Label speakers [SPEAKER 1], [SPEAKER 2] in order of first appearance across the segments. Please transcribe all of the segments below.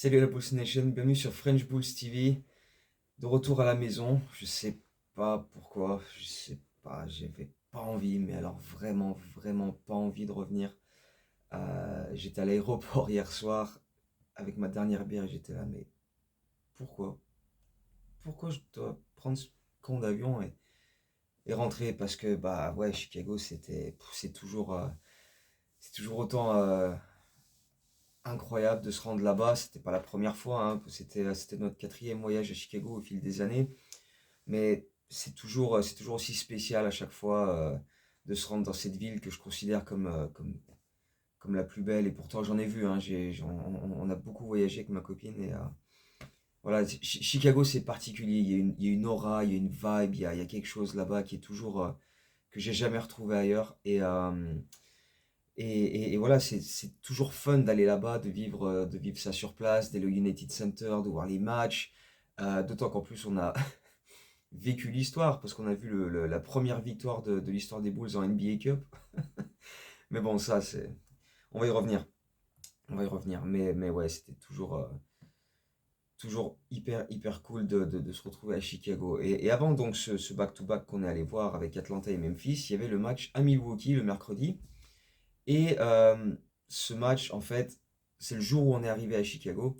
[SPEAKER 1] Salut la Bulls Nation, bienvenue sur French Bulls TV. De retour à la maison, je sais pas pourquoi, je sais pas, j'avais pas envie, mais alors vraiment pas envie de revenir. J'étais à l'aéroport hier soir avec ma dernière bière et j'étais là, mais pourquoi? Pourquoi je dois prendre ce con d'avion et rentrer? Parce que bah ouais, Chicago c'est toujours autant incroyable de se rendre là-bas. C'était pas la première fois, hein, c'était notre quatrième voyage à Chicago au fil des années. Mais c'est toujours aussi spécial à chaque fois de se rendre dans cette ville que je considère comme la plus belle. Et pourtant, j'en ai vu, hein, on a beaucoup voyagé avec ma copine. Et voilà, Chicago, c'est particulier. Il y a une aura, il y a une vibe, il y a quelque chose là-bas qui est toujours, que j'ai jamais retrouvé ailleurs. Et voilà, c'est toujours fun d'aller là-bas, de vivre ça sur place, d'aller au United Center, de voir les matchs. D'autant qu'en plus, on a, vécu l'histoire, parce qu'on a vu la première victoire de l'histoire des Bulls en NBA Cup. Mais bon, ça, c'est. On va y revenir. On va y revenir. Mais ouais, c'était toujours hyper cool de se retrouver à Chicago. Et avant donc ce back-to-back qu'on est allé voir avec Atlanta et Memphis, il y avait le match à Milwaukee le mercredi. Et ce match, en fait, c'est le jour où on est arrivé à Chicago.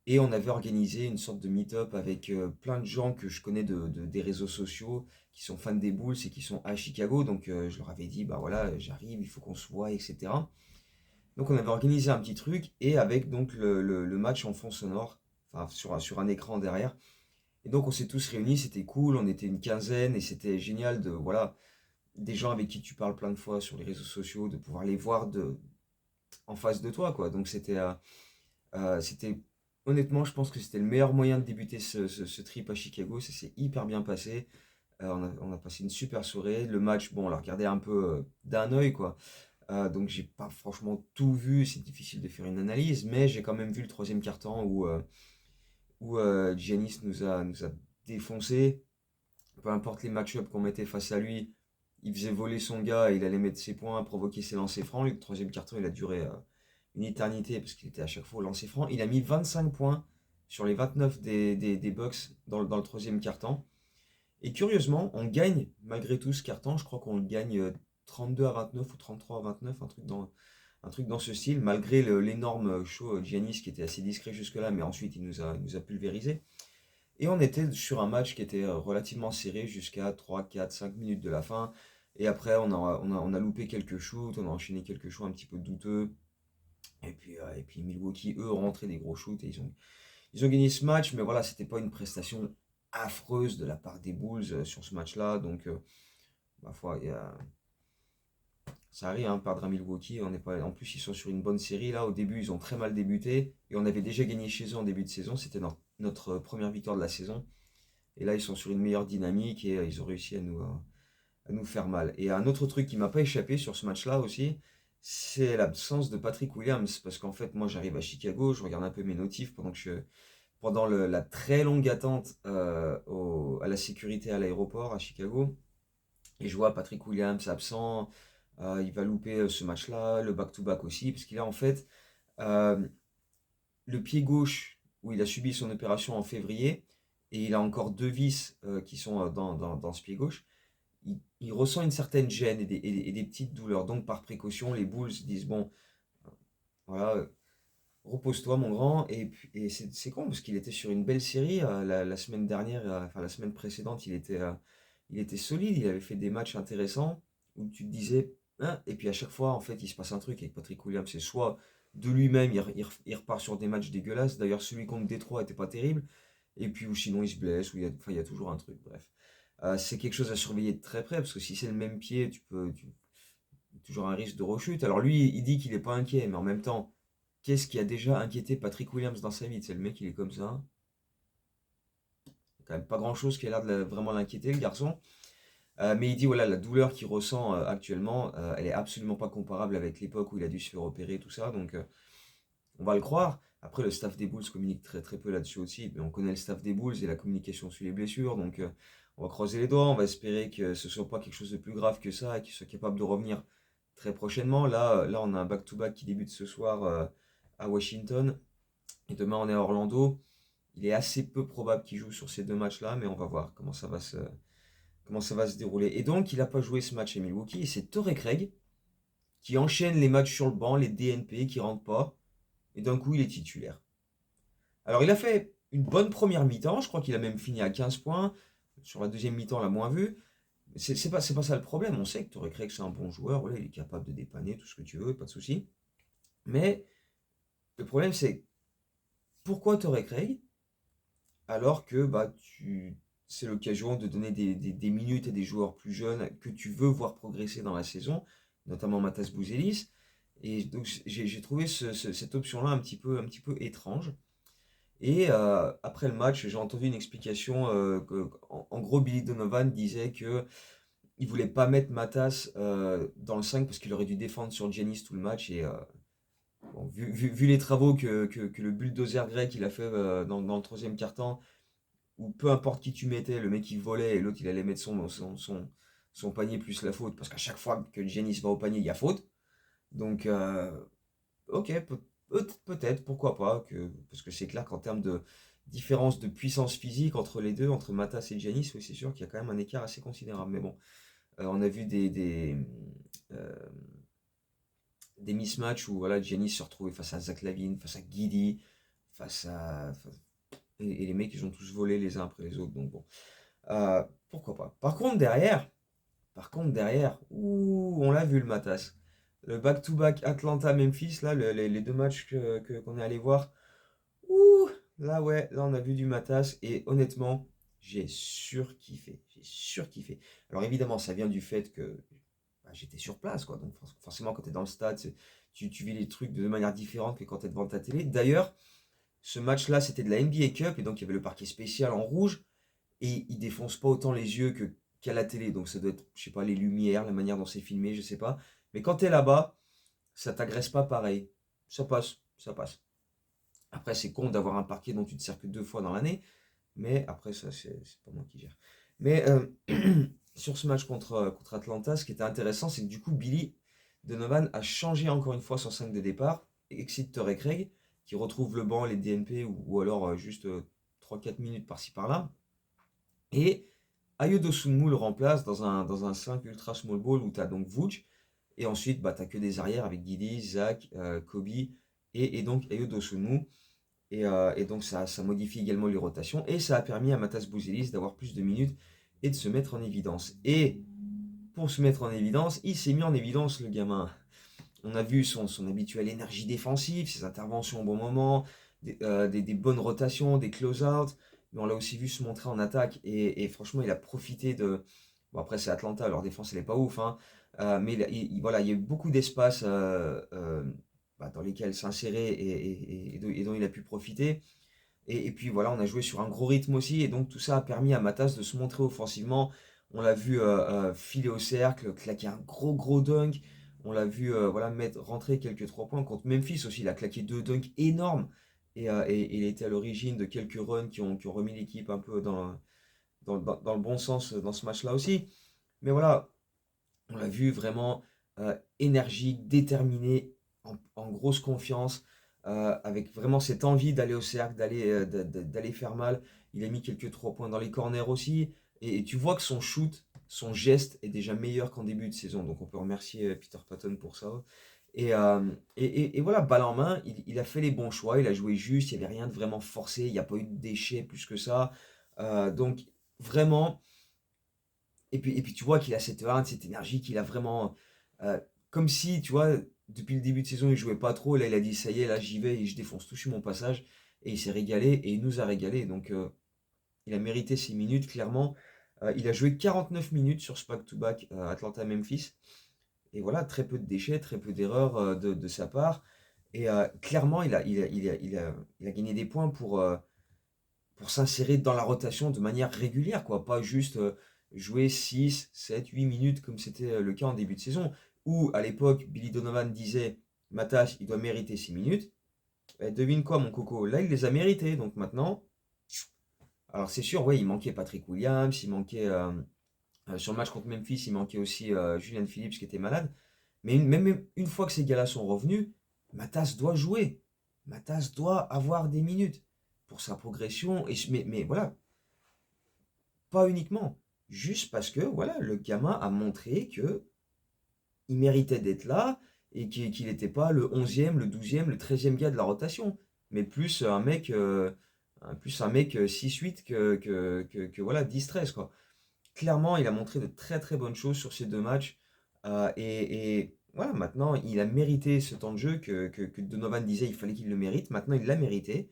[SPEAKER 1] Et on avait organisé une sorte de meet-up avec plein de gens que je connais des réseaux sociaux, qui sont fans des Bulls et qui sont à Chicago. Donc je leur avais dit, bah voilà, j'arrive, il faut qu'on se voit, etc. Donc on avait organisé un petit truc et avec donc le match en fond sonore, enfin sur un écran derrière. Et donc on s'est tous réunis, c'était cool, on était une quinzaine et c'était génial de, voilà, des gens avec qui tu parles plein de fois sur les réseaux sociaux, de pouvoir les voir en face de toi, quoi. Donc c'était honnêtement, je pense que c'était le meilleur moyen de débuter ce trip à Chicago. Ça s'est hyper bien passé. On a passé une super soirée. Le match, bon, on l'a regardé un peu d'un œil, quoi. Donc j'ai pas franchement tout vu. C'est difficile de faire une analyse, mais j'ai quand même vu le troisième quart-temps où Giannis nous a défoncé. Peu importe les match-ups qu'on mettait face à lui, il faisait voler son gars et il allait mettre ses points, provoquer ses lancers francs. Le troisième quart-temps, il a duré une éternité parce qu'il était à chaque fois au lancer franc. Il a mis 25 points sur les 29 des Bucks dans le troisième quart-temps. Et curieusement, on gagne malgré tout ce quart-temps. Je crois qu'on le gagne 32-29 ou 33-29, un truc dans ce style, malgré l'énorme show Giannis qui était assez discret jusque-là, mais ensuite il nous a pulvérisé. Et on était sur un match qui était relativement serré jusqu'à 3, 4, 5 minutes de la fin. Et après, on a loupé quelques shoots, on a enchaîné quelques shoots un petit peu douteux. Et puis Milwaukee, eux, ont rentré des gros shoots et ils ont gagné ce match. Mais voilà, c'était pas une prestation affreuse de la part des Bulls sur ce match-là. Donc, ma foi, ça arrive, hein, perdre à Milwaukee. On est pas... En plus, ils sont sur une bonne série là. Au début, ils ont très mal débuté. Et on avait déjà gagné chez eux en début de saison. C'était notre première victoire de la saison. Et là, ils sont sur une meilleure dynamique et ils ont réussi à nous faire mal. Et un autre truc qui m'a pas échappé sur ce match-là aussi, c'est l'absence de Patrick Williams. Parce qu'en fait, moi, j'arrive à Chicago, je regarde un peu mes notifs pendant la très longue attente à la sécurité à l'aéroport à Chicago. Et je vois Patrick Williams absent. Il va louper ce match-là, le back-to-back aussi, parce qu'il a en fait euh, le pied gauche où il a subi son opération en février, et il a encore deux vis qui sont dans ce pied gauche. Il ressent une certaine gêne et des petites douleurs. Donc par précaution, les Bulls disent, bon, voilà, repose-toi mon grand. Et c'est con parce qu'il était sur une belle série la semaine dernière, enfin la semaine précédente, il était solide, il avait fait des matchs intéressants où tu te disais, hein, et puis à chaque fois, en fait, il se passe un truc avec Patrick Williams. C'est soit de lui-même, il repart sur des matchs dégueulasses. D'ailleurs, celui contre Détroit était pas terrible. Et puis, ou sinon, il se blesse, ou enfin, il y a toujours un truc, bref. C'est quelque chose à surveiller de très près, parce que si c'est le même pied, toujours un risque de rechute. Alors lui, il dit qu'il n'est pas inquiet, mais en même temps, qu'est-ce qui a déjà inquiété Patrick Williams dans sa vie? C'est le mec, il est comme ça. Il n'y a quand même pas grand-chose qui a l'air de vraiment l'inquiéter, le garçon. Mais il dit, voilà, la douleur qu'il ressent actuellement, elle est absolument pas comparable avec l'époque où il a dû se faire opérer, tout ça. Donc, on va le croire. Après, le staff des Bulls communique très peu là-dessus aussi. Mais on connaît le staff des Bulls et la communication sur les blessures. Donc, on va croiser les doigts. On va espérer que ce soit pas quelque chose de plus grave que ça et qu'il soit capable de revenir très prochainement. Là, on a un back-to-back qui débute ce soir à Washington. Et demain, on est à Orlando. Il est assez peu probable qu'il joue sur ces deux matchs-là, mais on va voir comment ça va se dérouler. Et donc, il n'a pas joué ce match à Milwaukee. Et c'est Torrey Craig qui enchaîne les matchs sur le banc, les DNP qui rentrent pas. Et d'un coup, il est titulaire. Alors, il a fait une bonne première mi-temps. Je crois qu'il a même fini à 15 points. Sur la deuxième mi-temps, on l'a moins vu. C'est pas ça le problème. On sait que Torrey Craig, c'est un bon joueur. Voilà, il est capable de dépanner tout ce que tu veux, pas de souci. Mais le problème, c'est pourquoi Torrey Craig alors que bah, c'est l'occasion de donner des minutes à des joueurs plus jeunes que tu veux voir progresser dans la saison, notamment Matas Bouzelis. Et donc j'ai trouvé cette option-là un petit peu étrange. Et après le match, j'ai entendu une explication en gros, Billy Donovan disait que il voulait pas mettre Matas dans le 5 parce qu'il aurait dû défendre sur Giannis tout le match. Et bon, vu les travaux que le bulldozer grec il a fait dans le troisième quart-temps, où peu importe qui tu mettais, le mec il volait et l'autre il allait mettre son panier plus la faute, parce qu'à chaque fois que Giannis va au panier, il y a faute. Donc, ok, peut-être, pourquoi pas, parce que c'est clair qu'en termes de différence de puissance physique entre les deux, entre Matas et Giannis, oui, c'est sûr qu'il y a quand même un écart assez considérable. Mais bon, on a vu euh, des mismatchs où voilà, Giannis se retrouvait face à Zach LaVine, face à Giddey, face à. Et les mecs, ils ont tous volé les uns après les autres. Donc bon. Pourquoi pas. Par contre derrière, ouh, on l'a vu le Matas. Le back-to-back Atlanta-Memphis, là, les deux matchs qu'on est allé voir. Ouh, là ouais, là on a vu du Matas et honnêtement, j'ai surkiffé. J'ai surkiffé. Alors évidemment, ça vient du fait que bah, j'étais sur place, quoi. Donc forcément, quand tu es dans le stade, tu vis les trucs de manière différente que quand tu es devant ta télé. D'ailleurs, ce match-là, c'était de la NBA Cup et donc il y avait le parquet spécial en rouge et il défonce pas autant les yeux qu'à la télé. Donc ça doit être, je sais pas, les lumières, la manière dont c'est filmé, je sais pas. Mais quand t'es là-bas, ça t'agresse pas pareil. Ça passe, ça passe. Après, c'est con d'avoir un parquet dont tu te sers que 2 fois dans l'année. Mais après, ça, c'est pas moi qui gère. Mais sur ce match contre Atlanta, ce qui était intéressant, c'est que du coup, Billy Donovan a changé encore une fois son 5 de départ. Excite Torrey Craig, qui retrouve le banc, les DNP, ou alors juste 3-4 minutes par-ci par-là. Et Ayo Dosunmu le remplace dans un 5 ultra small ball où tu as donc Vooch. Et ensuite, bah, tu n'as que des arrières avec Guidi, Zach, Kobe et donc Ayo Dosunmu. Et donc ça modifie également les rotations. Et ça a permis à Matas Bouzelis d'avoir plus de minutes et de se mettre en évidence. Et pour se mettre en évidence, il s'est mis en évidence le gamin. On a vu son habituelle énergie défensive, ses interventions au bon moment, des bonnes rotations, des close-out. Mais on l'a aussi vu se montrer en attaque. Et franchement, il a profité de. Bon, après, c'est Atlanta, leur défense, elle n'est pas ouf. Hein. Mais voilà, il y a eu beaucoup d'espace bah, dans lesquels s'insérer et dont il a pu profiter. Et puis voilà, on a joué sur un gros rythme aussi. Et donc tout ça a permis à Matas de se montrer offensivement. On l'a vu filer au cercle, claquer un gros dunk. On l'a vu voilà, rentrer quelques 3 points. Contre Memphis aussi, il a claqué 2 dunks énormes. Et il était à l'origine de quelques runs qui ont remis l'équipe un peu dans le bon sens dans ce match-là aussi. Mais voilà, on l'a vu vraiment énergique, déterminé, en grosse confiance, avec vraiment cette envie d'aller au cercle, d'aller faire mal. Il a mis quelques 3 points dans les corners aussi. Et tu vois que son shoot, son geste est déjà meilleur qu'en début de saison. Donc on peut remercier Peter Patton pour ça. Et voilà, balle en main, il a fait les bons choix, il a joué juste, il n'y avait rien de vraiment forcé, il n'y a pas eu de déchets plus que ça. Donc vraiment, et puis tu vois qu'il a cette hargne, cette énergie, qu'il a vraiment. Comme si, tu vois, depuis le début de saison, il jouait pas trop. Là, il a dit ça y est, là, j'y vais et je défonce tout sur mon passage. Et il s'est régalé et il nous a régalé. Donc, il a mérité ses minutes, clairement. Il a joué 49 minutes sur ce back-to-back Atlanta-Memphis. Et voilà, très peu de déchets, très peu d'erreurs de sa part. Et clairement, il a gagné des points pour s'insérer dans la rotation de manière régulière, quoi. Pas juste jouer 6 7 8 minutes comme c'était le cas en début de saison, où à l'époque, Billy Donovan disait Matas, il doit mériter 6 minutes. Eh, devine quoi, mon coco? Là, il les a mérités. Donc maintenant, alors c'est sûr, ouais, il manquait Patrick Williams, il manquait sur le match contre Memphis, il manquait aussi Julian Phillips qui était malade. Mais même une fois que ces gars-là sont revenus, Matas doit jouer. Matas doit avoir des minutes pour sa progression. Mais voilà, pas uniquement. Juste parce que voilà, le gamin a montré que il méritait d'être là et qu'il n'était pas le 11e, le 12e, le 13e gars de la rotation, mais plus un mec 6-8 que voilà, 10-13 quoi. Clairement, il a montré de très très bonnes choses sur ces deux matchs. Et voilà, maintenant, il a mérité ce temps de jeu que Donovan disait il fallait qu'il le mérite. Maintenant, il l'a mérité.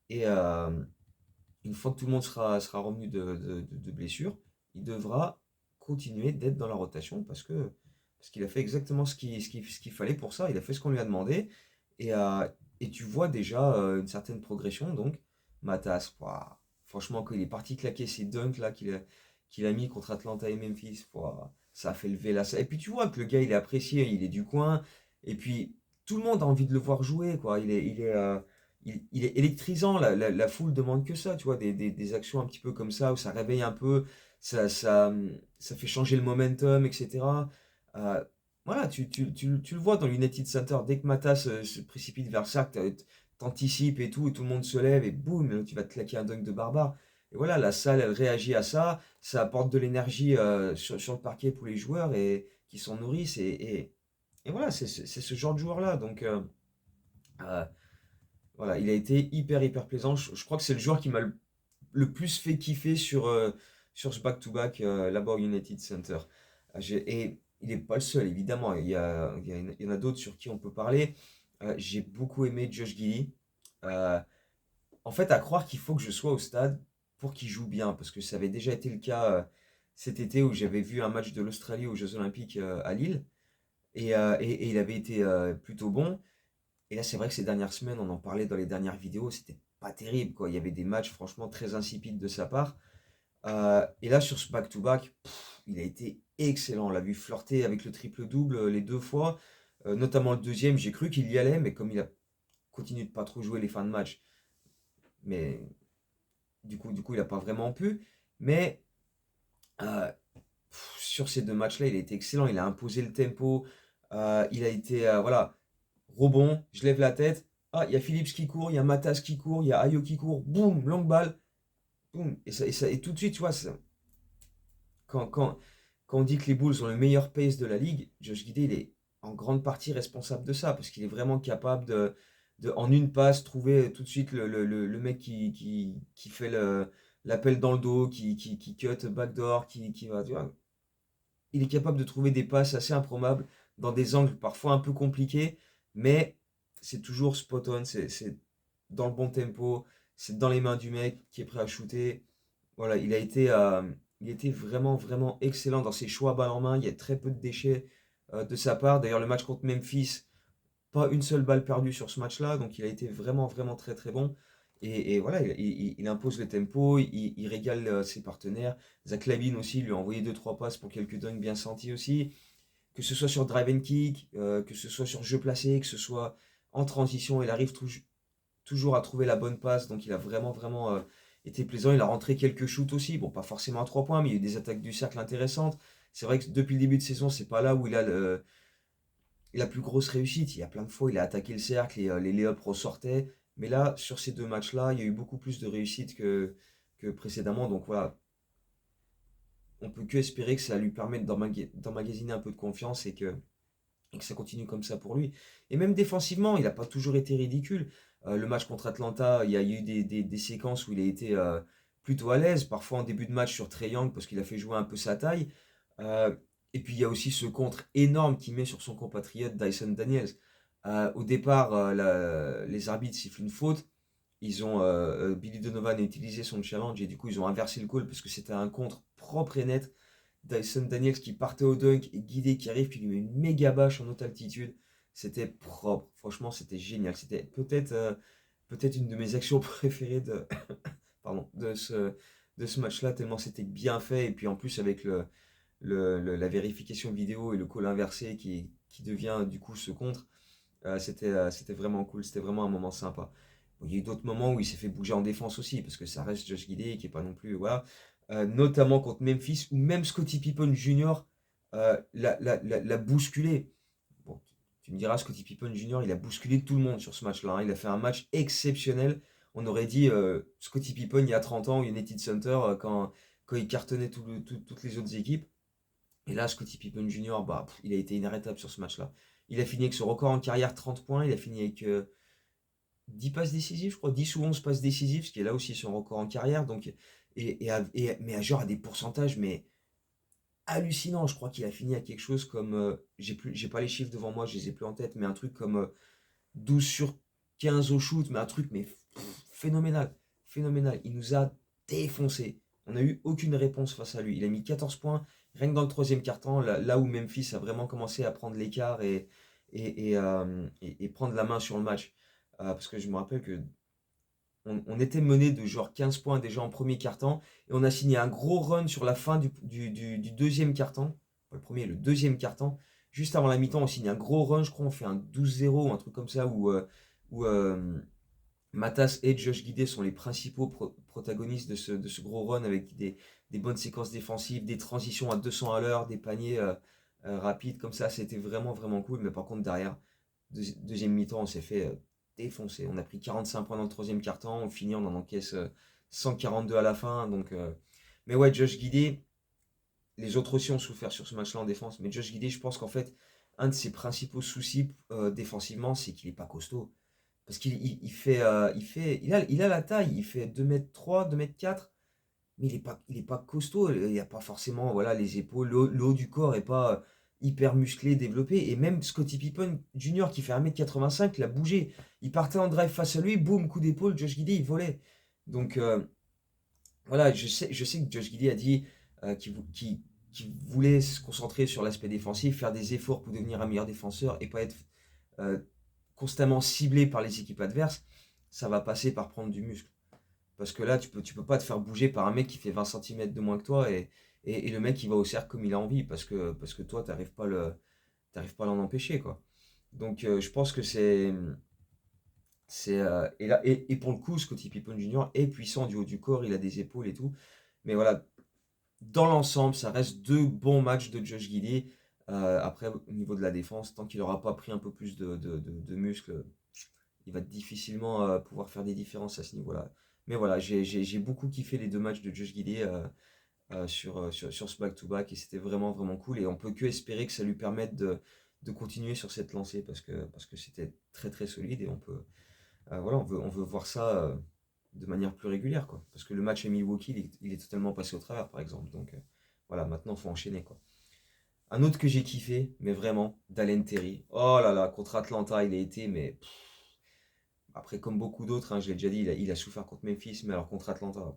[SPEAKER 1] Et une fois que tout le monde sera revenu de blessure, il devra continuer d'être dans la rotation parce qu'il a fait exactement ce qu'il fallait pour ça. Il a fait ce qu'on lui a demandé. Et, euh, et tu vois déjà une certaine progression. Donc, Matas, ouah, franchement, quand il est parti claquer ses dunks là qu'il a mis contre Atlanta et Memphis, ouah, ça a fait lever la salle. Et puis tu vois que le gars, il est apprécié, il est du coin. Et puis, tout le monde a envie de le voir jouer, quoi. Il est électrisant, la foule demande que ça, tu vois, des actions un petit peu comme ça, où ça réveille un peu, ça fait changer le momentum, etc. Euh, voilà, tu le vois dans l'United Center, dès que Matas se précipite vers ça, que t'anticipes et tout le monde se lève, et boum, et là, tu vas te claquer un dunk de barbare. Et voilà, la salle, elle réagit à ça, ça apporte de l'énergie sur le parquet pour les joueurs et qui s'en nourrissent, et voilà, c'est ce genre de joueur-là, donc... euh, voilà, il a été hyper plaisant. Je crois que c'est le joueur qui m'a le plus fait kiffer sur ce back-to-back là-bas au United Center. Et il n'est pas le seul, évidemment. Il y en a d'autres sur qui on peut parler. J'ai beaucoup aimé Josh Giddey. Euh, En fait, à croire qu'il faut que je sois au stade pour qu'il joue bien, parce que ça avait déjà été le cas cet été où j'avais vu un match de l'Australie aux Jeux Olympiques à Lille. Et il avait été plutôt bon. Et là, c'est vrai que ces dernières semaines, on en parlait dans les dernières vidéos, c'était pas terrible, quoi. Il y avait des matchs franchement très insipides de sa part. Et là, sur ce back-to-back, il a été excellent. On l'a vu flirter avec le triple-double les deux fois, notamment le deuxième. J'ai cru qu'il y allait, mais comme il a continué de pas trop jouer les fins de match, mais du coup il n'a pas vraiment pu. Mais euh, sur ces deux matchs-là, il a été excellent. Il a imposé le tempo. Il a été, voilà, rebond, je lève la tête. Ah, il y a Phillips qui court, il y a Matas qui court, il y a Ayo qui court. Boum, longue balle. Boum. Et tout de suite, tu vois, quand, quand, quand on dit que les Bulls ont le meilleur pace de la ligue, Josh Giddey, il est en grande partie responsable de ça, parce qu'il est vraiment capable en une passe, trouver tout de suite le mec qui fait l'appel dans le dos, qui cut backdoor, qui va, tu vois. Il est capable de trouver des passes assez improbables dans des angles parfois un peu compliqués, mais c'est toujours spot on, c'est dans le bon tempo, c'est dans les mains du mec qui est prêt à shooter. Voilà, il était vraiment excellent dans ses choix balle en main. Il y a très peu de déchets de sa part. D'ailleurs, le match contre Memphis, pas une seule balle perdue sur ce match-là, donc il a été vraiment très bon. Et voilà, il impose le tempo, il régale ses partenaires. Zach LaVine aussi lui a envoyé deux trois passes pour quelques dunks bien sentis aussi. Que ce soit sur drive and kick, que ce soit sur jeu placé, que ce soit en transition, il arrive toujours à trouver la bonne passe. Donc il a vraiment été plaisant. Il a rentré quelques shoots aussi. Bon, pas forcément à 3 points, mais il y a eu des attaques du cercle intéressantes. C'est vrai que depuis le début de saison, c'est pas là où il a la plus grosse réussite. Il y a plein de fois, il a attaqué le cercle et les lay-ups ressortaient. Mais là, sur ces deux matchs-là, il y a eu beaucoup plus de réussite que précédemment. Donc voilà, on peut que espérer que ça lui permette d'emmagasiner un peu de confiance et que ça continue comme ça pour lui. Et même défensivement, il n'a pas toujours été ridicule. Le match contre Atlanta, il y a eu des séquences où il a été plutôt à l'aise, parfois en début de match sur Trae Young parce qu'il a fait jouer un peu sa taille. Euh, et puis il y a aussi ce contre énorme qu'il met sur son compatriote Dyson Daniels. Au départ, les arbitres sifflent une faute. Billy Donovan a utilisé son challenge et du coup ils ont inversé le call parce que c'était un contre propre et net. Dyson Daniels qui partait au dunk et Guidé qui arrive, qui lui met une méga bâche en haute altitude. C'était propre. Franchement, c'était génial. C'était peut-être une de mes actions préférées pardon, de ce match-là, tellement c'était bien fait. Et puis en plus, avec la vérification vidéo et le call inversé qui devient du coup ce contre, c'était vraiment cool. C'était vraiment un moment sympa. Bon, il y a eu d'autres moments où il s'est fait bouger en défense aussi, parce que ça reste Josh Giddey qui est pas non plus. Voilà. Notamment contre Memphis, où même Scottie Pippen Jr. L'a bousculé. Bon, Tu me diras, Scottie Pippen Jr., il a bousculé tout le monde sur ce match-là, hein. Il a fait un match exceptionnel. On aurait dit Scottie Pippen il y a 30 ans, United Center, quand il cartonnait toutes les autres équipes. Et là, Scottie Pippen Jr., bah, il a été inarrêtable sur ce match-là. Il a fini avec son record en carrière, 30 points. Il a fini avec 10 passes décisives, je crois, 10 ou 11 passes décisives, ce qui est là aussi son record en carrière. Donc, mais à genre à des pourcentages, mais hallucinant. Je crois qu'il a fini à quelque chose comme, j'ai pas les chiffres devant moi, je les ai plus en tête, mais un truc comme 12 sur 15 au shoot, mais un truc mais phénoménal, phénoménal. Il nous a défoncé. On n'a eu aucune réponse face à lui. Il a mis 14 points, rien que dans le troisième quart-temps, là où Memphis a vraiment commencé à prendre l'écart et prendre la main sur le match. Parce que je me rappelle que on était mené de genre 15 points déjà en premier quart-temps, et on a signé un gros run sur la fin du deuxième quart-temps, pas le premier, le deuxième quart-temps. Juste avant la mi-temps, on signe un gros run, je crois, on fait un 12-0, un truc comme ça, où Matas et Josh Giddey sont les principaux protagonistes de ce gros run, avec des bonnes séquences défensives, des transitions à 200 à l'heure, des paniers rapides comme ça. C'était vraiment, vraiment cool. Mais par contre, derrière, deuxième mi-temps, on s'est fait défoncer. On a pris 45 points dans le troisième quart-temps. On finit, on en encaisse 142 à la fin. Mais ouais, Josh Giddey, les autres aussi ont souffert sur ce match-là en défense. Mais Josh Giddey, je pense qu'en fait, un de ses principaux soucis défensivement, c'est qu'il n'est pas costaud. Parce qu'il a la taille, il fait 2 m 3, 2 m 4, mais il est pas costaud. Il n'y a pas forcément, voilà, les épaules, le haut du corps n'est pas hyper musclé, développé. Et même Scottie Pippen Jr., qui fait 1 m 85, l'a bougé. Il partait en drive face à lui, boum, coup d'épaule, Josh Giddey, il volait. Donc voilà, je sais que Josh Giddey a dit qu'il voulait se concentrer sur l'aspect défensif, faire des efforts pour devenir un meilleur défenseur et pas être euh, constamment ciblé par les équipes adverses. Ça va passer par prendre du muscle. Parce que là, tu peux pas te faire bouger par un mec qui fait 20 cm de moins que toi, et le mec il va au cercle comme il a envie, parce que toi, t'arrives pas à l'en empêcher, quoi. Donc je pense que et là, et pour le coup, Scottie Pippen Jr. est puissant du haut du corps, il a des épaules et tout. Mais voilà, dans l'ensemble, ça reste deux bons matchs de Josh Giddey. Après, au niveau de la défense, tant qu'il n'aura pas pris un peu plus de muscles, il va difficilement pouvoir faire des différences à ce niveau-là. Mais voilà, j'ai beaucoup kiffé les deux matchs de Josh Giddey sur ce back-to-back, et c'était vraiment, vraiment cool. Et on peut que espérer que ça lui permette de continuer sur cette lancée, parce que c'était très, très solide, et voilà, on veut voir ça de manière plus régulière, quoi. Parce que le match à Milwaukee, il est totalement passé au travers, par exemple. Donc voilà, maintenant, il faut enchaîner, quoi. Un autre que j'ai kiffé, mais vraiment, Dalen Terry. Oh là là, contre Atlanta, il a été, mais après, comme beaucoup d'autres, hein, je l'ai déjà dit, il a souffert contre Memphis, mais alors contre Atlanta,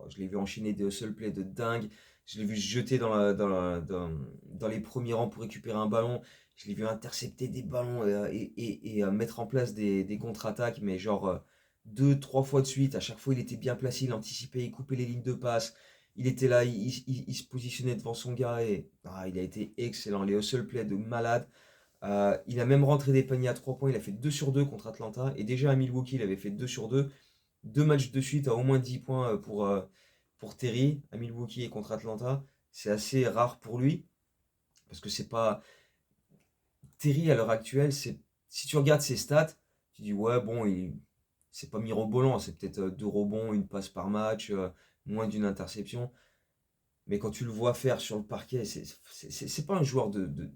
[SPEAKER 1] je l'ai vu enchaîner des hustle plays de dingue. Je l'ai vu se jeter dans les premiers rangs pour récupérer un ballon. Je l'ai vu intercepter des ballons et mettre en place des contre-attaques, mais genre 2, 3 fois de suite. À chaque fois, il était bien placé, il anticipait, il coupait les lignes de passe. Il était là, il se positionnait devant son gars, et il a été excellent. Les hustle plays de malade. Il a même rentré des paniers à 3 points. Il a fait 2 sur 2 contre Atlanta. Et déjà à Milwaukee, il avait fait 2 sur 2. Deux matchs de suite à au moins 10 points pour Terry à Milwaukee et contre Atlanta. C'est assez rare pour lui. Parce que c'est pas. Terry à l'heure actuelle, si tu regardes ses stats, tu dis ouais, bon, c'est pas mirobolant. C'est peut-être 2 rebonds, une passe par match, moins d'une interception. Mais quand tu le vois faire sur le parquet, c'est pas un joueur de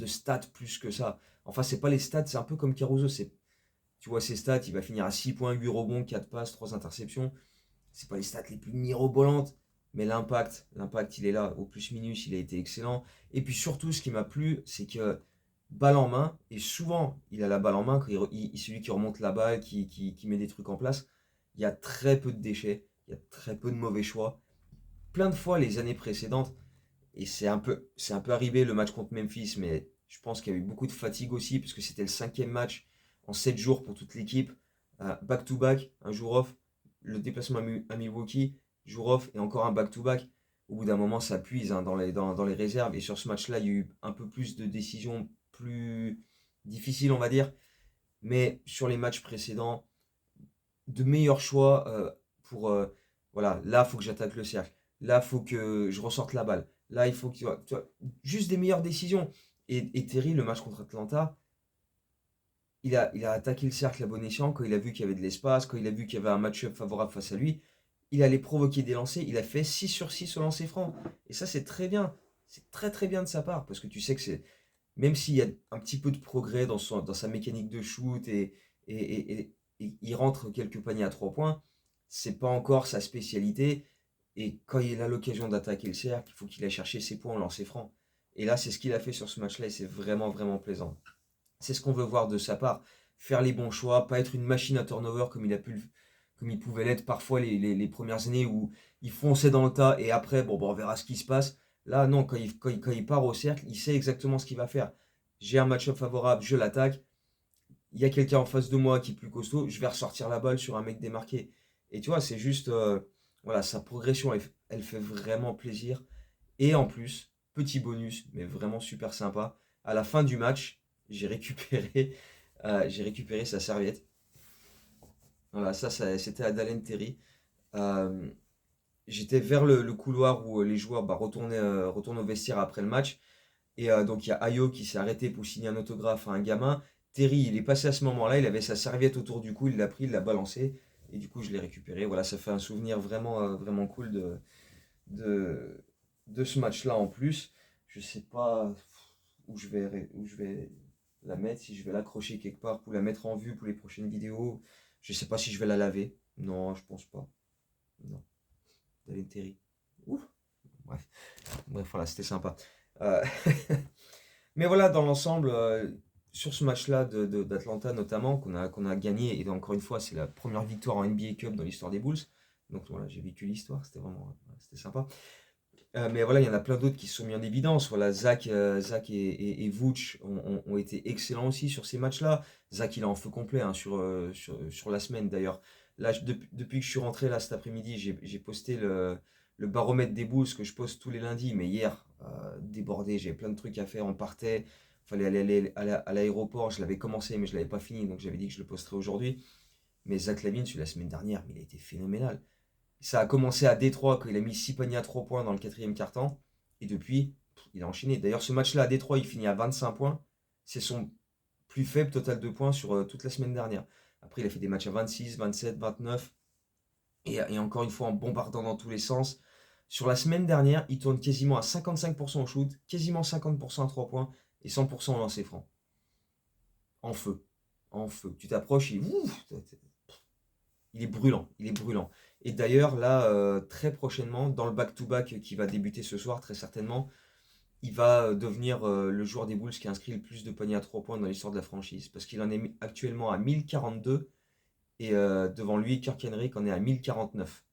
[SPEAKER 1] stats plus que ça. Enfin, c'est pas les stats, c'est un peu comme Caruso. Tu vois ses stats, il va finir à 6 points, 8 rebonds, 4 passes, 3 interceptions. C'est pas les stats les plus mirobolantes, mais l'impact, il est là. Au plus minus, il a été excellent. Et puis surtout, ce qui m'a plu, c'est que balle en main, et souvent, il a la balle en main, quand celui qui remonte la balle, qui met des trucs en place, il y a très peu de déchets, il y a très peu de mauvais choix. Plein de fois, les années précédentes, et c'est un peu arrivé le match contre Memphis, mais je pense qu'il y a eu beaucoup de fatigue aussi, parce que c'était le 5e match en 7 jours pour toute l'équipe. Back-to-back, un jour off, le déplacement à Milwaukee, jour off, et encore un back-to-back. Au bout d'un moment, ça puise, hein, dans les réserves. Et sur ce match-là, il y a eu un peu plus de décisions plus difficiles, on va dire. Mais sur les matchs précédents, de meilleurs choix voilà, là, il faut que j'attaque le cercle. Là, il faut que je ressorte la balle. Là, il faut que tu vois, juste des meilleures décisions. Et Terry, le match contre Atlanta, il a attaqué le cercle à bon escient quand il a vu qu'il y avait de l'espace, quand il a vu qu'il y avait un match-up favorable face à lui. Il allait provoquer des lancers. Il a fait 6 sur 6 au lancer franc. Et ça, c'est très bien. C'est très très bien de sa part parce que tu sais que c'est même s'il y a un petit peu de progrès dans sa mécanique de shoot et il rentre quelques paniers à 3 points, c'est pas encore sa spécialité. Et quand il a l'occasion d'attaquer le cercle, il faut qu'il aille chercher ses points au lancer franc. Et là, c'est ce qu'il a fait sur ce match-là et c'est vraiment, vraiment plaisant. C'est ce qu'on veut voir de sa part. Faire les bons choix, pas être une machine à turnover comme il pouvait l'être parfois les premières années où il fonçait dans le tas et après, bon, on verra ce qui se passe. Là, non, quand il part au cercle, il sait exactement ce qu'il va faire. J'ai un match-up favorable, je l'attaque. Il y a quelqu'un en face de moi qui est plus costaud, je vais ressortir la balle sur un mec démarqué. Et tu vois, c'est juste, voilà, sa progression, elle fait vraiment plaisir. Et en plus, petit bonus, mais vraiment super sympa, à la fin du match, j'ai récupéré, j'ai récupéré sa serviette. Voilà, c'était à Dalen Terry. Euh, J'étais vers le couloir où les joueurs retournent au vestiaire après le match. Et donc il y a Ayo qui s'est arrêté pour signer un autographe à un gamin. Terry, il est passé à ce moment-là, il avait sa serviette autour du cou, il l'a pris, il l'a balancé. Et du coup, je l'ai récupéré. Voilà, ça fait un souvenir vraiment, vraiment cool de, de ce match-là en plus. Je sais pas où je vais la mettre, si je vais l'accrocher quelque part pour la mettre en vue pour les prochaines vidéos. Je sais pas si je vais la laver. Non, je pense pas. Non, elle est terrible. Ouf. Bref, bref, voilà, c'était sympa. Euh, Mais voilà, dans l'ensemble, sur ce match-là d'Atlanta notamment, qu'on a gagné, et encore une fois, c'est la première victoire en NBA Cup dans l'histoire des Bulls. Donc voilà, j'ai vécu l'histoire, c'était vraiment c'était sympa. Mais voilà, il y en a plein d'autres qui se sont mis en évidence. Voilà, Zach et Vooch ont été excellents aussi sur ces matchs-là. Zach, il est en feu complet hein, sur la semaine d'ailleurs. Là, depuis que je suis rentré là cet après-midi, j'ai posté le baromètre des Bulls que je poste tous les lundis. Mais hier, débordé, j'avais plein de trucs à faire. On partait, fallait aller à l'aéroport. Je l'avais commencé, mais je l'avais pas fini, donc j'avais dit que je le posterai aujourd'hui. Mais Zach LaVine, celui de la semaine dernière, mais il a été phénoménal. Ça a commencé à Détroit quand il a mis 6 paniers à 3 points dans le quatrième quart-temps. Et depuis, il a enchaîné. D'ailleurs, ce match-là à Détroit, il finit à 25 points. C'est son plus faible total de points sur toute la semaine dernière. Après, il a fait des matchs à 26, 27, 29. Et encore une fois, en bombardant dans tous les sens. Sur la semaine dernière, il tourne quasiment à 55% au shoot, quasiment 50% à 3 points et 100% au lancer franc. En feu. En feu. Tu t'approches, il est brûlant, il est brûlant. Et d'ailleurs, là, très prochainement, dans le back-to-back qui va débuter ce soir, très certainement, il va devenir le joueur des Bulls qui a inscrit le plus de paniers à 3 points dans l'histoire de la franchise. Parce qu'il en est actuellement à 1042 et devant lui, Kirk Henry en est à 1049.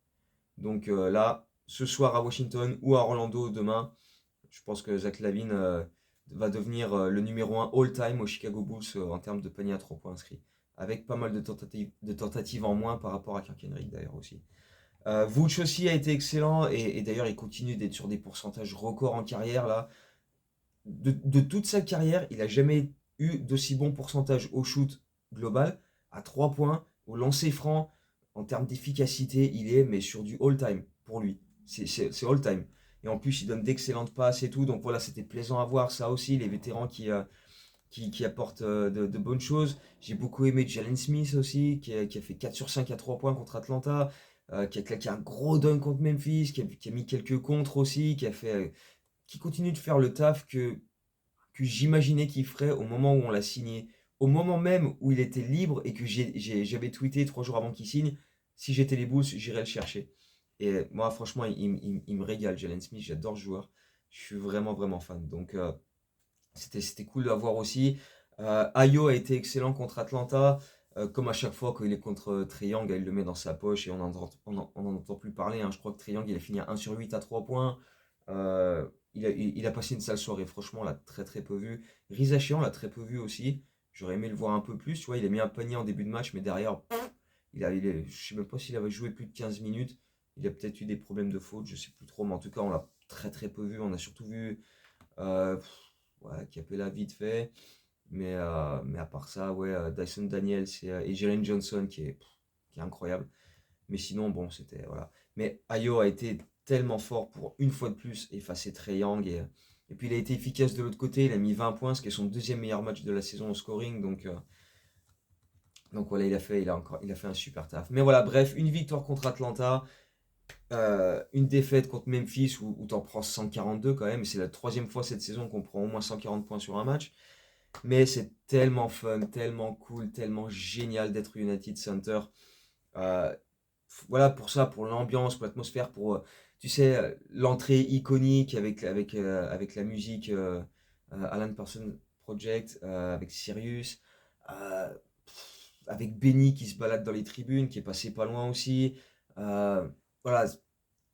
[SPEAKER 1] Donc là, ce soir à Washington ou à Orlando demain, je pense que Zach LaVine va devenir le numéro 1 all-time aux Chicago Bulls en termes de paniers à 3 points inscrits. Avec pas mal de tentatives en moins par rapport à Kirk Henry d'ailleurs aussi. Vooch aussi a été excellent et d'ailleurs il continue d'être sur des pourcentages records en carrière là. De toute sa carrière, il n'a jamais eu d'aussi bon pourcentage au shoot global, à 3 points, au lancer franc, en termes d'efficacité, il est mais sur du all-time pour lui. C'est all-time. Et en plus, il donne d'excellentes passes et tout. Donc voilà, c'était plaisant à voir ça aussi, les vétérans qui apportent de bonnes choses. J'ai beaucoup aimé Jalen Smith aussi, qui a fait 4 sur 5 à 3 points contre Atlanta, qui a claqué un gros dunk contre Memphis, qui a mis quelques contres aussi, qui continue de faire le taf que j'imaginais qu'il ferait au moment où on l'a signé. Au moment même où il était libre et que j'avais tweeté 3 jours avant qu'il signe, si j'étais les Bulls, j'irais le chercher. Et moi, franchement, il me régale, Jalen Smith, j'adore ce joueur. Je suis vraiment, vraiment fan. Donc, c'était cool de voir aussi. Ayo a été excellent contre Atlanta. Comme à chaque fois quand il est contre Trae Young, il le met dans sa poche et on n'en entend plus parler. Hein. Je crois que Trae Young il a fini à 1 sur 8 à 3 points. Il a passé une sale soirée, franchement, on l'a très très peu vu. Rizachi, on l'a très peu vu aussi. J'aurais aimé le voir un peu plus. Tu vois, il a mis un panier en début de match, mais derrière, je sais même pas s'il avait joué plus de 15 minutes. Il a peut-être eu des problèmes de faute, je sais plus trop, mais en tout cas, on l'a très très peu vu. On a surtout vu euh, ouais, Capella vite fait. Mais à part ça, ouais, Dyson Daniels et Jalen Johnson qui est incroyable. Mais sinon, bon, c'était. Voilà. Mais Ayo a été tellement fort pour une fois de plus effacer Trae Young. Et puis il a été efficace de l'autre côté. Il a mis 20 points, ce qui est son deuxième meilleur match de la saison au scoring. Donc Donc voilà, il a fait un super taf. Mais voilà, bref, une victoire contre Atlanta, une défaite contre Memphis où t'en prends 142 quand même. Et c'est la troisième fois cette saison qu'on prend au moins 140 points sur un match. Mais c'est tellement fun, tellement cool, tellement génial d'être United Center. Euh, voilà, pour ça, pour l'ambiance, pour l'atmosphère, pour, tu sais, l'entrée iconique avec la musique Alan Parsons Project, avec Sirius, euh, avec Benny qui se balade dans les tribunes, qui est passé pas loin aussi. Euh, voilà,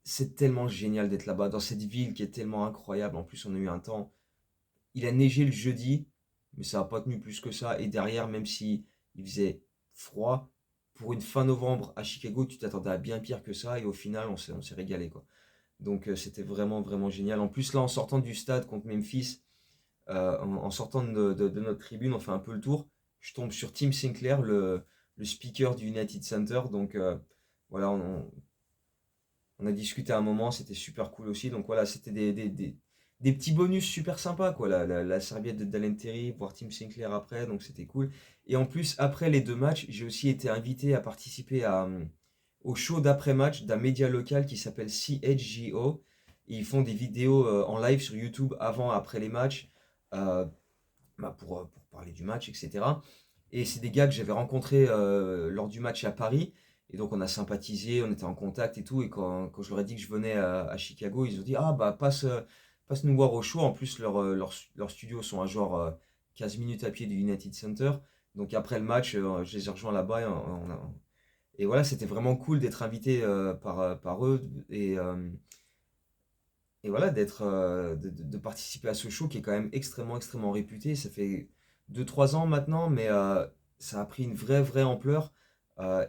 [SPEAKER 1] c'est tellement génial d'être là-bas, dans cette ville qui est tellement incroyable. En plus, on a eu un temps. Il a neigé le jeudi, mais ça n'a pas tenu plus que ça. Et derrière, même si il faisait froid, pour une fin novembre à Chicago, tu t'attendais à bien pire que ça. Et au final, on s'est régalé, quoi. Donc c'était vraiment, vraiment génial. En plus, là, en sortant du stade contre Memphis, en sortant de notre tribune, on fait un peu le tour. Je tombe sur Tim Sinclair, le speaker du United Center. Donc voilà, on a discuté un moment, c'était super cool aussi. Donc voilà, c'était des petits bonus super sympas, quoi. La serviette de Dalen Terry, voir Tim Sinclair après, donc c'était cool. Et en plus, après les deux matchs, j'ai aussi été invité à participer au show d'après-match d'un média local qui s'appelle CHGO. Et ils font des vidéos en live sur YouTube avant, après les matchs, euh, pour parler du match, etc. Et c'est des gars que j'avais rencontrés lors du match à Paris. Et donc on a sympathisé, on était en contact et tout. Et quand je leur ai dit que je venais à Chicago, ils ont dit: Ah bah passe nous voir au show. En plus, leurs studios sont à genre 15 minutes à pied du United Center. Donc après le match, je les ai rejoints là-bas. Et voilà, c'était vraiment cool d'être invité par eux. Et voilà, de participer à ce show qui est quand même extrêmement, extrêmement réputé. Ça fait 2 3 ans maintenant, mais ça a pris une vraie, vraie ampleur.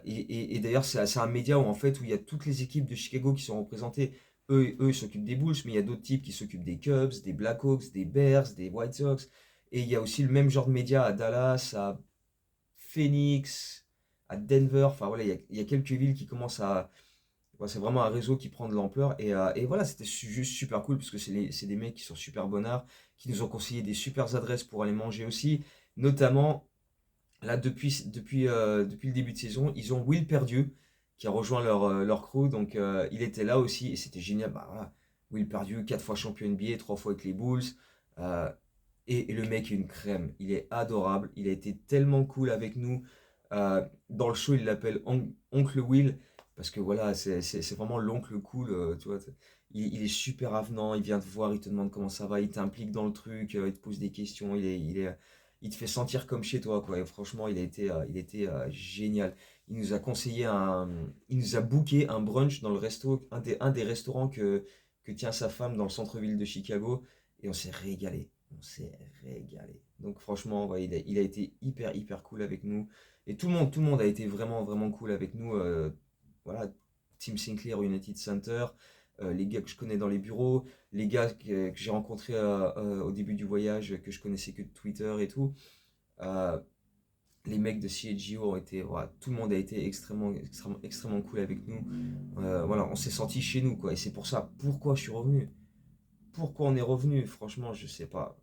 [SPEAKER 1] Et d'ailleurs, c'est un média où, en fait, où il y a toutes les équipes de Chicago qui sont représentées. Eux ils s'occupent des Bulls, mais il y a d'autres types qui s'occupent des Cubs, des Blackhawks, des Bears, des White Sox. Et il y a aussi le même genre de média à Dallas, à Phoenix, à Denver. Enfin voilà, il y a quelques villes qui commencent à, ouais, c'est vraiment un réseau qui prend de l'ampleur. Et voilà, c'était juste super cool parce que c'est des mecs qui sont super bonnards, qui nous ont conseillé des super adresses pour aller manger aussi. Notamment, là, depuis le début de saison, ils ont Will Perdue qui a rejoint leur crew. Donc, il était là aussi et c'était génial. Bah, voilà. Will Perdue, 4 fois champion NBA, 3 fois avec les Bulls. Euh, et le mec est une crème. Il est adorable. Il a été tellement cool avec nous. Dans le show, il l'appelle Oncle Will. Parce que voilà, c'est vraiment l'oncle cool. Tu vois, il est super avenant. Il vient te voir, il te demande comment ça va. Il t'implique dans le truc. Il te pose des questions. Il te fait sentir comme chez toi, quoi. Et franchement, il a été génial. Il nous a booké un brunch dans le resto, un des restaurants que tient sa femme dans le centre-ville de Chicago. Et on s'est régalé. On s'est régalé. Donc franchement, ouais, il a été hyper, hyper cool avec nous. Et tout le monde a été vraiment, vraiment cool avec nous. Voilà, Team Sinclair au United Center, les gars que je connais dans les bureaux, les gars que j'ai rencontrés au début du voyage, que je connaissais que de Twitter et tout. Euh, les mecs de CHGO ont été, voilà, tout le monde a été extrêmement, extrêmement, extrêmement cool avec nous. Voilà, on s'est senti chez nous, quoi. Et c'est pour ça, pourquoi je suis revenu. Pourquoi on est revenu? Franchement, je sais pas.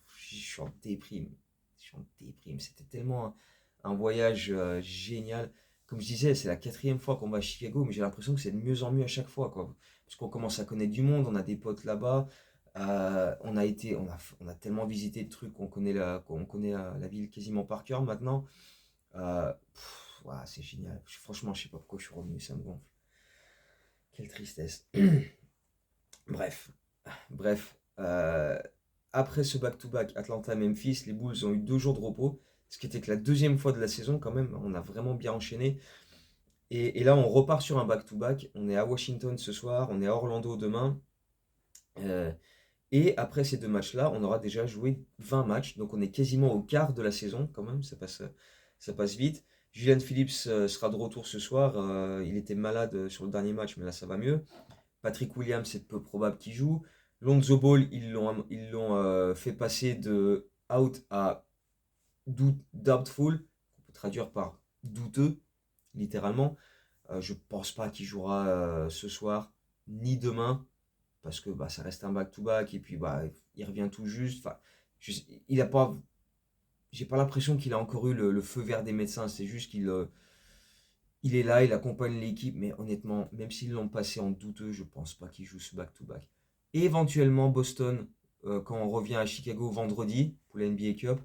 [SPEAKER 1] Je suis en déprime. Je suis en déprime. C'était tellement un voyage génial. Comme je disais, c'est la quatrième fois qu'on va à Chicago, mais j'ai l'impression que c'est de mieux en mieux à chaque fois, quoi. Parce qu'on commence à connaître du monde, on a des potes là-bas. On a tellement visité de trucs qu'on connaît la ville quasiment par cœur maintenant. Ouah, c'est génial. Franchement, je sais pas pourquoi je suis revenu, ça me gonfle. Quelle tristesse. Bref, bref. Après ce back-to-back Atlanta-Memphis, les Bulls ont eu 2 jours de repos, ce qui était que la deuxième fois de la saison quand même. On a vraiment bien enchaîné. Et là, on repart sur un back-to-back. On est à Washington ce soir, on est à Orlando demain. Euh, et après ces 2 matchs-là, on aura déjà joué 20 matchs. Donc on est quasiment au quart de la saison quand même, ça passe vite. Julian Phillips sera de retour ce soir. Il était malade sur le dernier match, mais là ça va mieux. Patrick Williams, c'est peu probable qu'il joue. Lonzo Ball, ils l'ont fait passer de out à doubtful, qu'on peut traduire par douteux, littéralement. Je pense pas qu'il jouera ce soir, ni demain, parce que bah, ça reste un back-to-back, et puis bah, il revient tout juste. Enfin, il a pas. j'ai pas l'impression qu'il a encore eu le feu vert des médecins. C'est juste il est là, il accompagne l'équipe, mais honnêtement, même s'ils l'ont passé en douteux, je pense pas qu'il joue ce back-to-back. Et éventuellement, Boston, quand on revient à Chicago vendredi pour la NBA Cup,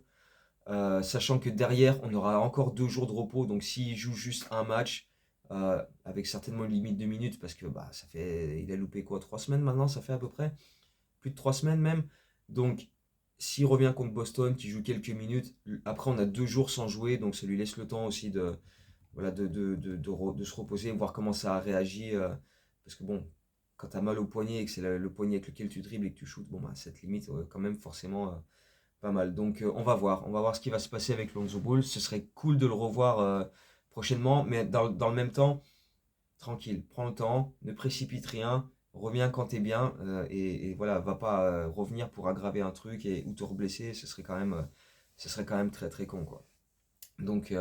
[SPEAKER 1] sachant que derrière, on aura encore 2 jours de repos, donc s'il joue juste un match, avec certainement une limite de minutes, parce que bah, ça fait, il a loupé quoi, 3 semaines maintenant, ça fait à peu près, plus de 3 semaines même. Donc, s'il revient contre Boston, qui joue quelques minutes, après on a 2 jours sans jouer, donc ça lui laisse le temps aussi de, voilà, de se reposer, voir comment ça a réagi. Parce que bon, quand tu as mal au poignet et que c'est le poignet avec lequel tu dribbles et que tu shootes, bon, bah, cette limite, quand même, forcément, pas mal. Donc, on va voir ce qui va se passer avec Lonzo Ball. Ce serait cool de le revoir prochainement, mais dans le même temps, tranquille, prends le temps, ne précipite rien, reviens quand t'es bien, et voilà, va pas revenir pour aggraver un truc ou te reblesser, ce serait quand même très très con, quoi. Donc,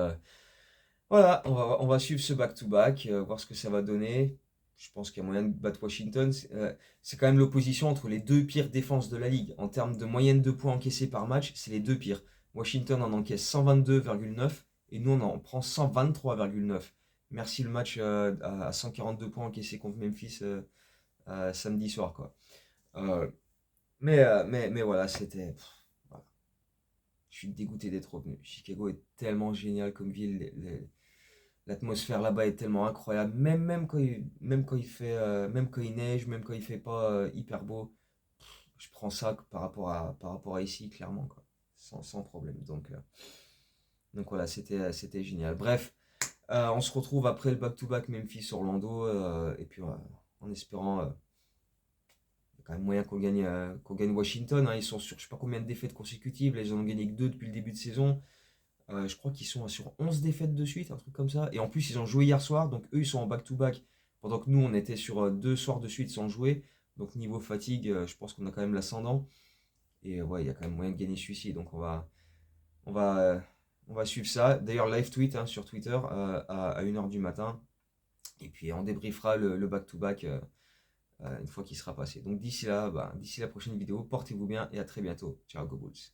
[SPEAKER 1] voilà, on va suivre ce back-to-back, voir ce que ça va donner. Je pense qu'il y a moyen de battre Washington. C'est quand même l'opposition entre les deux pires défenses de la ligue. En termes de moyenne de points encaissés par match, c'est les deux pires. Washington en encaisse 122,9 et nous on en prend 123,9. Merci le match à 142 points encaissés contre Memphis samedi soir, quoi. Euh, mais voilà, voilà. Je suis dégoûté d'être revenu. Chicago est tellement génial comme ville. L'atmosphère là-bas est tellement incroyable, même quand il neige, même quand il fait pas hyper beau, je prends ça par rapport à ici, clairement, quoi. Sans problème. Donc voilà, c'était génial. Bref, on se retrouve après le back-to-back Memphis-Orlando, et puis en espérant, il y a quand même moyen qu'on gagne Washington, hein. Ils sont sur je sais pas combien de défaites consécutives, là ils en ont gagné que 2 depuis le début de saison. Je crois qu'ils sont sur 11 défaites de suite, un truc comme ça. Et en plus, ils ont joué hier soir, donc eux, ils sont en back-to-back. Pendant que nous, on était sur 2 soirs de suite sans jouer. Donc niveau fatigue, je pense qu'on a quand même l'ascendant. Et ouais, il y a quand même moyen de gagner celui-ci. Donc on va, euh, on va suivre ça. D'ailleurs, live tweet hein, sur Twitter à 1h du matin. Et puis on débriefera le back-to-back une fois qu'il sera passé. Donc d'ici là, d'ici la prochaine vidéo, portez-vous bien et à très bientôt. Ciao, Go Bulls.